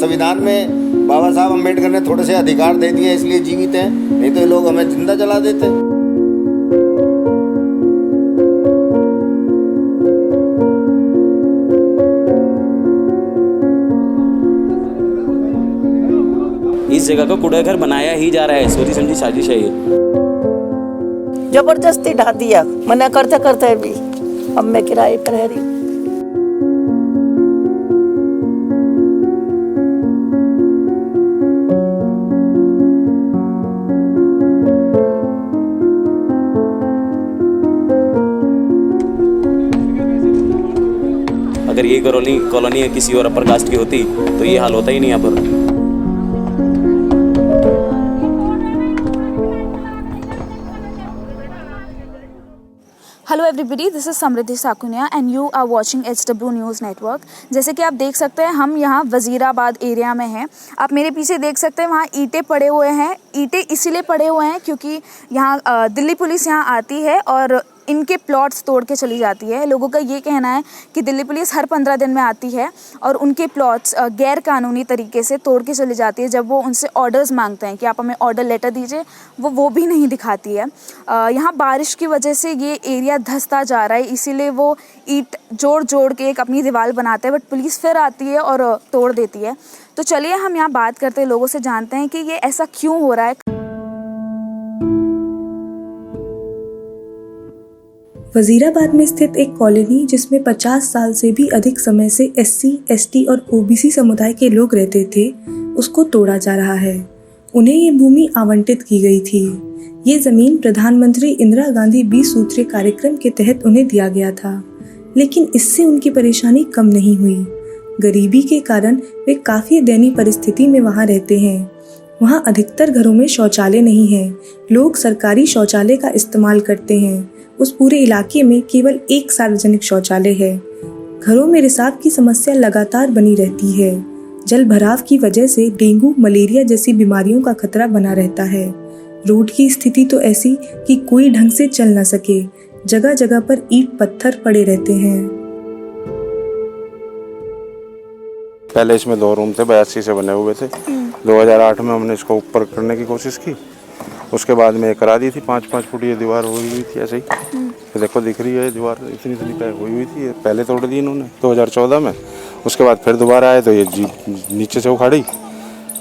संविधान में बाबा साहब अम्बेडकर ने थोड़े से अधिकार दे दिए, इसलिए जीवित हैं, नहीं तो ये लोग हमें जिंदा जला देते। इस जगह को कूड़ा घर बनाया ही जा रहा है, सोची समझी साजिश है ये। जबरदस्ती ढा दिया, मना करते करते भी अब मैं किराए पर रह रही। अगर ये कॉलोनी किसी और अपर कास्ट की होती तो ये हाल होता ही नहीं यहाँ पर। Hello everybody, this is Samriddhi Sakuniya and you are watching HW news network. जैसे कि आप देख सकते हैं, हम यहाँ वज़ीराबाद एरिया में हैं। आप मेरे पीछे देख सकते हैं, वहाँ ईंटें पड़े हुए हैं। ईंटें इसीलिए पड़े हुए हैं क्योंकि यहाँ दिल्ली पुलिस यहाँ आती है और इनके प्लॉट्स तोड़ के चली जाती है। लोगों का ये कहना है कि दिल्ली पुलिस हर 15 दिन में आती है और उनके प्लॉट्स गैर कानूनी तरीके से तोड़ के चली जाती है। जब वो उनसे ऑर्डर्स मांगते हैं कि आप हमें ऑर्डर लेटर दीजिए, वो भी नहीं दिखाती है। यहाँ बारिश की वजह से ये एरिया धंसता जा रहा है, इसीलिए वो ईंट जोड़ के एक अपनी दीवार बनाते हैं, बट पुलिस फिर आती है और तोड़ देती है। तो चलिए हम यहाँ बात करते हैं, लोगों से जानते हैं कि ये ऐसा क्यों हो रहा है। वज़ीराबाद में स्थित एक कॉलोनी जिसमें 50 साल से भी अधिक समय से SC, ST और OBC समुदाय के लोग रहते थे, उसको तोड़ा जा रहा है। उन्हें ये भूमि आवंटित की गई थी। ये ज़मीन प्रधानमंत्री इंदिरा गांधी 20 सूत्रीय कार्यक्रम के तहत उन्हें दिया गया था, लेकिन इससे उनकी परेशानी कम नहीं हुई। गरीबी के कारण वे काफ़ी दयनीय परिस्थिति में वहाँ रहते हैं। वहाँ अधिकतर घरों में शौचालय नहीं है। लोग सरकारी शौचालय का इस्तेमाल करते हैं। उस पूरे इलाके में केवल एक सार्वजनिक शौचालय है। घरों में रिसाव की समस्या लगातार बनी रहती है। जल भराव की वजह से डेंगू, मलेरिया जैसी बीमारियों का खतरा बना रहता है। रोड की स्थिति तो ऐसी कि कोई ढंग से चल न सके। जगह जगह पर ईंट पत्थर पड़े रहते हैं। पहले इसमें 2 रूम थे, 82 से बने हुए थे। 2008 में हमने इसको ऊपर करने की कोशिश की। उसके बाद में करा दी थी 5-5 फुट ये दीवार हुई थी ऐसे ही। तो देखो दिख रही है दीवार इतनी हुई थी। पहले तोड़ दी इन्होंने 2014 में। उसके बाद फिर दोबारा आए तो ये नीचे से उखाड़ी,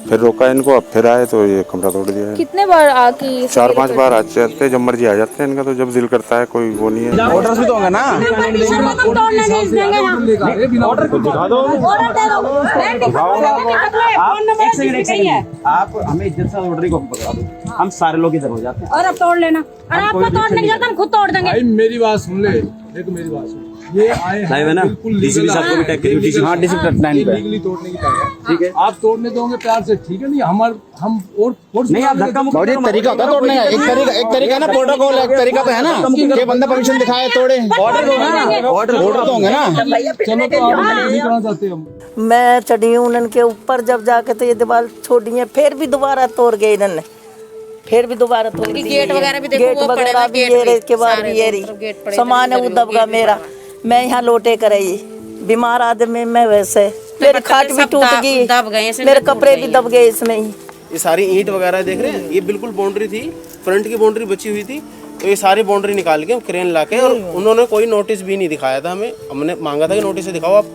फिर रोका इनको, अब फिर आए तो ये कमरा तोड़ दिया है। कितने बार आके 4-5 बार आ जाते हैं, जब मर्जी आ जाते हैं इनका, तो जब दिल करता है। कोई वो नहीं है। ऑर्डर भी तो होगा ना, आप हमें इज्जत से ऑर्डर को पकड़ा दो, हम सारे लोग इधर हो जाते हैं। और अब तोड़ लेना, और आपको तोड़ने की जरूरत हम खुद तोड़ देंगे। भाई मेरी बात सुन ले, देखो मेरी बात सुन, ये आए हैं ना डीसीपी साहब को भी टैग करिए। डीसीपी हाँ, डिस्ट्रिक्ट लाइन पे लीगली तोड़ने की तैयारी है। ठीक है, आप तोड़ने दोगे प्यार से, ठीक है। नहीं हम और फोर्स नहीं, आप धक्का मुक्की एक तरीका होता है तोड़ने का। एक तरीका ना, प्रोटोकॉल एक तरीका तो है ना कि बंदा परमिशन दिखाए तोड़े। ऑर्डर दो ना, ऑर्डर तो होंगे ना। चलो तो आप नहीं करना चाहते हम। मैं चढ़ी हूँ उनके ऊपर, जब जाके तो ये दीवार छोड़ी है, फिर भी दोबारा तोड़ गए इन्होंने, फिर भी दोबारा तोड़ दी। गेट वगैरह भी देखो, गेट वगैरह भी ये रही, के बाद भी ये रही। सामान है वो दब गया मेरा। मैं यहाँ लोटे कर रही, बीमार आदमी में वैसे, मेरी खाट भी टूट गई, मेरे कपड़े भी दब गए इसमें ही। ये सारी ईंट वगैरह देख रहे हैं, ये बिल्कुल बाउंड्री थी, फ्रंट की बाउंड्री बची हुई थी। तो ये सारी बाउंड्री निकाल के क्रेन लाके, और उन्होंने कोई नोटिस भी नहीं दिखाया था हमें। हमने मांगा था कि नोटिस दिखाओ, आप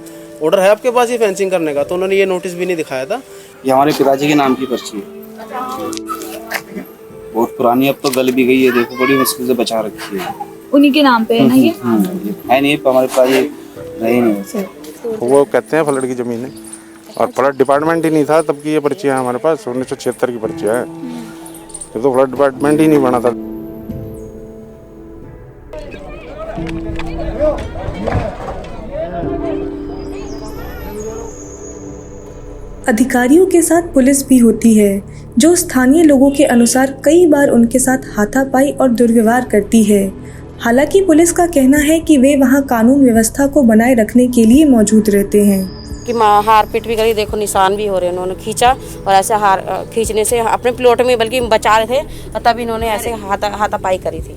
ऑर्डर है आपके पास ये फेंसिंग करने का, तो उन्होंने ये नोटिस भी नहीं दिखाया था। ये हमारे पिताजी के नाम की पर्ची है, बहुत पुरानी, अब तो गल भी गई है। देखो बड़ी मुश्किल से बचा रखी है। उन्हीं के नाम पे है ना ये? है नहीं, हमारे पिताजी रहे नहीं। वो कहते हैं फ्लड की जमीन है, और फ्लड डिपार्टमेंट ही नहीं था तब की ये पर्चियाँ हमारे पास। 1976 की पर्चियाँ हैं, ये तो फ्लड डिपार्टमेंट ही नहीं बना था। अधिकारियों के साथ पुलिस भी होती है, जो स्थानीय लोगों के अनुसार कई बार उनके साथ हाथापाई और दुर्व्यवहार करती है। हालांकि पुलिस का कहना है कि वे वहां कानून व्यवस्था को बनाए रखने के लिए मौजूद रहते हैं। कि हार पीट भी करी, देखो निशान भी हो रहे हैं। उन्होंने खींचा और ऐसे हार खींचने से अपने प्लॉट में बल्कि बचा रहे थे, और तब इन्होंने ऐसे हाथापाई करी थी।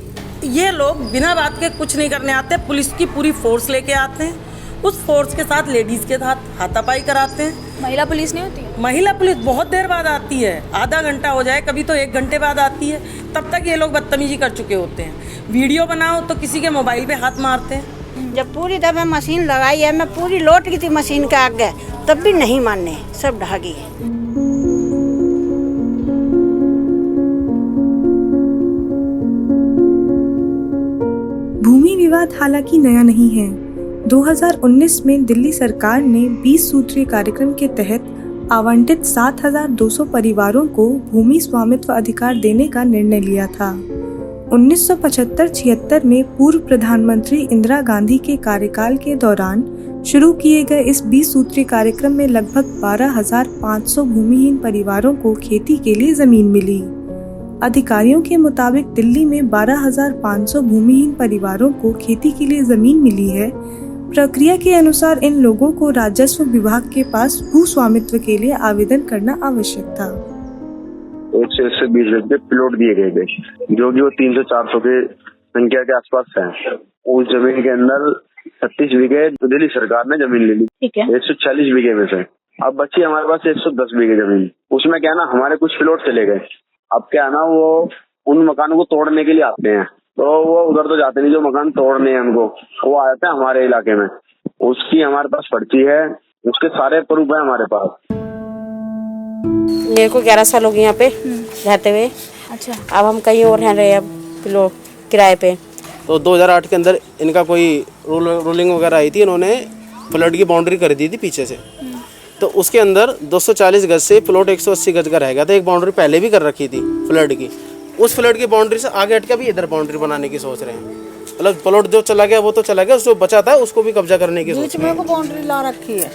ये लोग बिना बात के कुछ नहीं करने आते, पुलिस की पूरी फोर्स लेके आते हैं। उस फोर्स के साथ लेडीज के साथ हाथापाई कराते हैं। महिला पुलिस नहीं होती? महिला पुलिस बहुत देर बाद आती है, आधा घंटा हो जाए, कभी तो 1 घंटे बाद आती है, तब तक ये लोग बदतमीजी कर चुके होते हैं। वीडियो बनाओ तो किसी के मोबाइल पे हाथ मारते हैं। जब पूरी दफा मशीन लगाई है, मैं पूरी लौट गई थी मशीन के आगे, तब भी नहीं माने, सब ढह गई है। भूमि विवाद हालांकि नया नहीं है। 2019 में दिल्ली सरकार ने 20 सूत्रीय कार्यक्रम के तहत आवंटित 7,200 परिवारों को भूमि स्वामित्व अधिकार देने का निर्णय लिया था। 1975-76 में पूर्व प्रधानमंत्री इंदिरा गांधी के कार्यकाल के दौरान शुरू किए गए इस 20 सूत्रीय कार्यक्रम में लगभग 12,500 भूमिहीन परिवारों को खेती के लिए जमीन मिली। अधिकारियों के मुताबिक दिल्ली में 12,500 भूमिहीन परिवारों को खेती के लिए जमीन मिली है। प्रक्रिया के अनुसार इन लोगों को राजस्व विभाग के पास भू स्वामित्व के लिए आवेदन करना आवश्यक था। 120 गज के प्लॉट दिए गए थे, जो कि वो 300-400 के संख्या के आसपास है। उस जमीन के अंदर 36 बीघे दिल्ली सरकार ने जमीन ले ली, 140 बीघे में से। अब बची हमारे पास 110 बीघे जमीन। उसमें क्या ना, हमारे कुछ प्लॉट चले गए। अब क्या है ना, वो उन मकानों को तोड़ने के लिए आते हैं, तो वो उधर तो जाते नहीं, जो मकान तोड़ने हैं उनको, वो आ जाते हैं हमारे इलाके में। उसकी हमारे पास पर्ची है, उसके सारे प्रूफ है हमारे पास। मेरे को 11 साल हो गए यहाँ पे रहते हुए। अच्छा। अब हम कहीं और रह रहे हैं, अब किराए पे। तो 2008 के अंदर इनका कोई रूलिंग वगैरह आई थी, इन्होंने फ्लड की बाउंड्री कर दी थी पीछे से। तो उसके अंदर 240 गज से प्लॉट 180 गज का रह गया था। एक बाउंड्री पहले भी कर रखी थी फ्लड की। उस फ्लड की बाउंड्री से आगे हट के भी इधर बाउंड्री बनाने की सोच रहे हैं। मतलब प्लॉट जो चला गया वो तो चला गया, जो बचा था उसको भी कब्जा करने की सोच रहे हैं। बाउंड्री ला रखी है।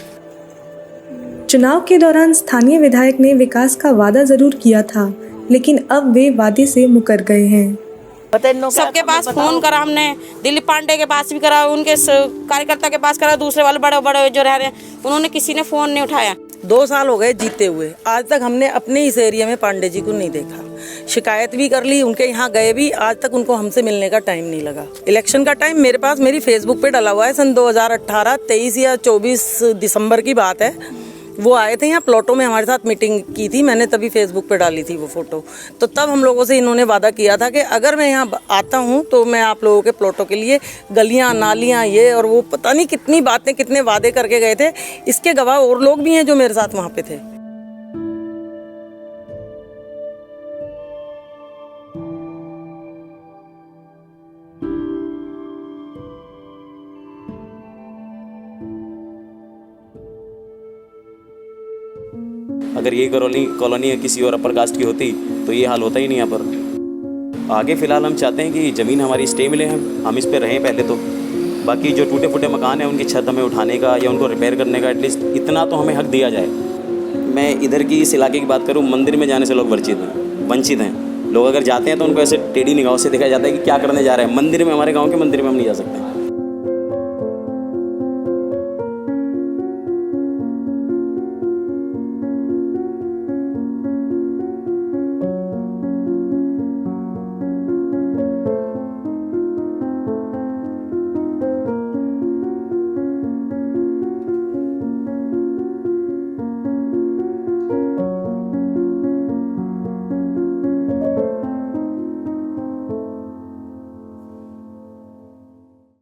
चुनाव के दौरान स्थानीय विधायक ने विकास का वादा जरूर किया था, लेकिन अब वे वादे से मुकर गए हैं। सबके पास फोन करा हमने, दिलीप पांडे के पास भी करा, उनके कार्यकर्ता के पास करा, दूसरे वाले बड़े बड़े जो रह रहे हैं उन्होंने किसी ने फोन नहीं उठाया। 2 साल हो गए जीते हुए, आज तक हमने अपने इस एरिया में पांडे जी को नहीं देखा। शिकायत भी कर ली, उनके यहाँ गए भी, आज तक उनको हमसे मिलने का टाइम नहीं लगा। इलेक्शन का टाइम मेरे पास मेरी फेसबुक पे डला हुआ है, सन 2018, 23 या 24 दिसंबर की बात है। वो आए थे यहाँ प्लॉटों में, हमारे साथ मीटिंग की थी, मैंने तभी फेसबुक पे डाली थी वो फोटो। तो तब हम लोगों से इन्होंने वादा किया था कि अगर मैं यहाँ आता हूँ तो मैं आप लोगों के प्लॉटों के लिए गलियाँ नालियाँ ये और वो, पता नहीं कितनी बातें, कितने वादे करके गए थे। इसके गवाह और लोग भी हैं जो मेरे साथ वहाँ पे थे। अगर ये कॉलोनी किसी और अपर कास्ट की होती तो ये हाल होता ही नहीं यहाँ पर। आगे फ़िलहाल हम चाहते हैं कि ज़मीन हमारी स्टे मिले, हम इस पे रहें पहले तो। बाकी जो टूटे फूटे मकान हैं उनकी छत हमें उठाने का या उनको रिपेयर करने का एटलीस्ट इतना तो हमें हक दिया जाए। मैं इधर की इस इलाके की बात करूँ, मंदिर में जाने से लोग वंचित हैं। लोग अगर जाते हैं तो उनको ऐसे टेढ़ी निगाहों से देखा जाता है कि क्या करने जा रहे हैं। मंदिर में, हमारे गाँव के मंदिर में हम नहीं जा सकते।